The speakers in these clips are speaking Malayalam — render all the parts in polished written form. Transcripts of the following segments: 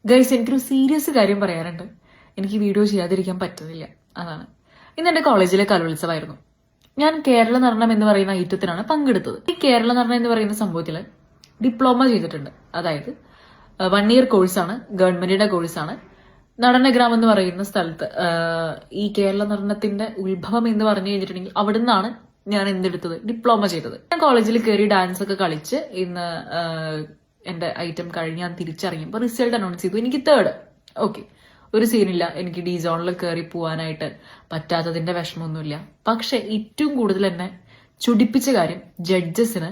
ഗൈസ്, എനിക്കൊരു സീരിയസ് കാര്യം പറയാനുണ്ട്. എനിക്ക് വീഡിയോ ചെയ്യാതിരിക്കാൻ പറ്റുന്നില്ല. അതാണ്, ഇന്ന് എന്റെ കോളേജിലെ കലോത്സവമായിരുന്നു. ഞാൻ കേരള നടനം എന്ന് പറയുന്ന ഐറ്റത്തിനാണ് പങ്കെടുത്തത്. ഈ കേരള നടനം എന്ന് പറയുന്ന സംഭവത്തിൽ ഡിപ്ലോമ ചെയ്തിട്ടുണ്ട്. അതായത് 1 ഇയർ കോഴ്സാണ്, ഗവൺമെന്റിന്റെ കോഴ്സാണ്. നടനഗ്രാം എന്ന് പറയുന്ന സ്ഥലത്ത് ഈ കേരള നടനത്തിന്റെ ഉത്ഭവം എന്ന് പറഞ്ഞു കഴിഞ്ഞിട്ടുണ്ടെങ്കിൽ അവിടെ നിന്നാണ് ഞാൻ എന്തെടുത്തത്, ഡിപ്ലോമ ചെയ്തത്. ഞാൻ കോളേജിൽ കയറി ഡാൻസ് ഒക്കെ കളിച്ച് ഇന്ന് എന്റെ ഐറ്റം കഴിഞ്ഞ് ഞാൻ തിരിച്ചറിയുമ്പോൾ റിസൾട്ട് അനൗൺസ് ചെയ്തു. എനിക്ക് 3rd. ഓക്കെ, ഒരു സീനില്ല, എനിക്ക് ഡി സോണിൽ കയറി പോവാനായിട്ട് പറ്റാത്തതിന്റെ വിഷമമൊന്നുമില്ല. പക്ഷെ ഏറ്റവും കൂടുതൽ എന്നെ ചുടിപ്പിച്ച കാര്യം, ജഡ്ജസിന്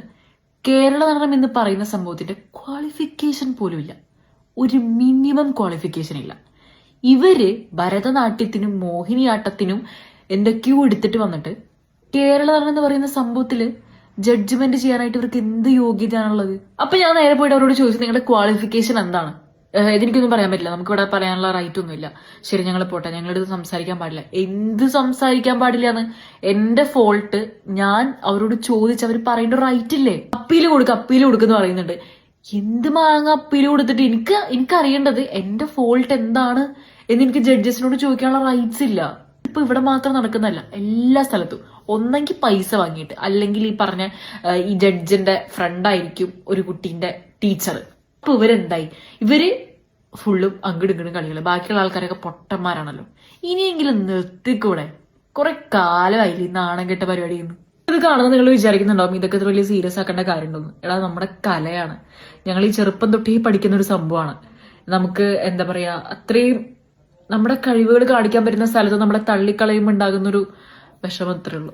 കേരള നടനം എന്ന് പറയുന്ന സംഭവത്തിന്റെ ക്വാളിഫിക്കേഷൻ പോലും ഇല്ല. ഒരു മിനിമം ക്വാളിഫിക്കേഷൻ ഇല്ല. ഇവര് ഭരതനാട്യത്തിനും മോഹിനിയാട്ടത്തിനും എന്തൊക്കെയോ എടുത്തിട്ട് വന്നിട്ട് കേരള നടനം എന്ന് പറയുന്ന സംഭവത്തില് ജഡ്ജ്മെന്റ് ചെയ്യാനായിട്ട് ഇവർക്ക് എന്ത് യോഗ്യതയാണുള്ളത്? അപ്പൊ ഞാൻ നേരെ പോയിട്ട് അവരോട് ചോദിച്ചു, നിങ്ങളുടെ ക്വാളിഫിക്കേഷൻ എന്താണ്? ഇതെനിക്കൊന്നും പറയാൻ പറ്റില്ല, നമുക്കിവിടെ പറയാനുള്ള റൈറ്റ് ഒന്നുമില്ല. ശരി, ഞങ്ങൾ പോട്ടെ, ഞങ്ങളിത് സംസാരിക്കാൻ പാടില്ല. എന്ത് സംസാരിക്കാൻ പാടില്ല എന്ന് എന്റെ ഫോൾട്ട് ഞാൻ അവരോട് ചോദിച്ച് അവർ പറയേണ്ട റൈറ്റ് ഇല്ലേ? അപ്പീല് കൊടുക്കുന്നു പറയുന്നുണ്ട്. എന്ത് മാങ്ങ അപ്പീല് കൊടുത്തിട്ട് എനിക്ക് അറിയേണ്ടത് എന്റെ ഫോൾട്ട് എന്താണ് എന്ന് എനിക്ക് ജഡ്ജസിനോട് ചോദിക്കാനുള്ള റൈറ്റ്സ് ഇല്ല. ഇപ്പൊ ഇവിടെ മാത്രം നടക്കുന്നല്ല, എല്ലാ സ്ഥലത്തും ഒന്നെങ്കിൽ പൈസ വാങ്ങിയിട്ട്, അല്ലെങ്കിൽ ഈ പറഞ്ഞ ഈ ജഡ്ജിന്റെ ഫ്രണ്ടായിരിക്കും ഒരു കുട്ടീന്റെ ടീച്ചർ. അപ്പൊ ഇവരെന്തായി, ഇവര് ഫുള്ളും അങ്ങോട്ടും ഇങ്ങോട്ടും കളികള്. ബാക്കിയുള്ള ആൾക്കാരൊക്കെ പൊട്ടന്മാരാണല്ലോ. ഇനിയെങ്കിലും നിർത്തിക്കൂടെ? കുറെ കാലമായില്ലേ ഈ നാണം കെട്ട പരിപാടി. ഇത് കാണുന്നത് നിങ്ങൾ വിചാരിക്കുന്നുണ്ടാവും ഇതൊക്കെ ഇത്ര വലിയ സീരിയസ് ആക്കേണ്ട കാര്യമുണ്ടോന്ന്. എടാ, നമ്മുടെ കലയാണ്. ഞങ്ങൾ ഈ ചെറുപ്പം തൊട്ടേ പഠിക്കുന്ന ഒരു സംഭവമാണ്. നമുക്ക് എന്താ പറയാ, അത്രയും നമ്മുടെ കഴിവുകൾ കാണിക്കാൻ പറ്റുന്ന സ്ഥലത്ത് നമ്മളെ തള്ളിക്കളയുമ്പോൾ ഉണ്ടാകുന്നൊരു വിഷമം അത്രേ ഉള്ളൂ.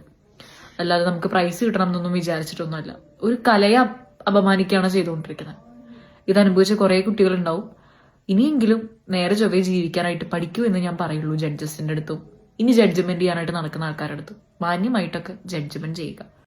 അല്ലാതെ നമുക്ക് പ്രൈസ് കിട്ടണം എന്നൊന്നും വിചാരിച്ചിട്ടൊന്നുമല്ല. ഒരു കലയെ അപമാനിക്കുകയാണ് ചെയ്തുകൊണ്ടിരിക്കുന്നത്. ഇതനുഭവിച്ച കുറെ കുട്ടികളുണ്ടാവും. ഇനിയെങ്കിലും നേരെ ചൊവ്വേ ജീവിക്കാനായിട്ട് പഠിക്കൂ എന്ന് ഞാൻ പറയുള്ളൂ ജഡ്ജസിന്റെ അടുത്തും ഇനി ജഡ്ജ്മെന്റ് ചെയ്യാനായിട്ട് നടക്കുന്ന ആൾക്കാരുടെ അടുത്തും. മാന്യമായിട്ടൊക്കെ ജഡ്ജ്മെന്റ് ചെയ്യുക.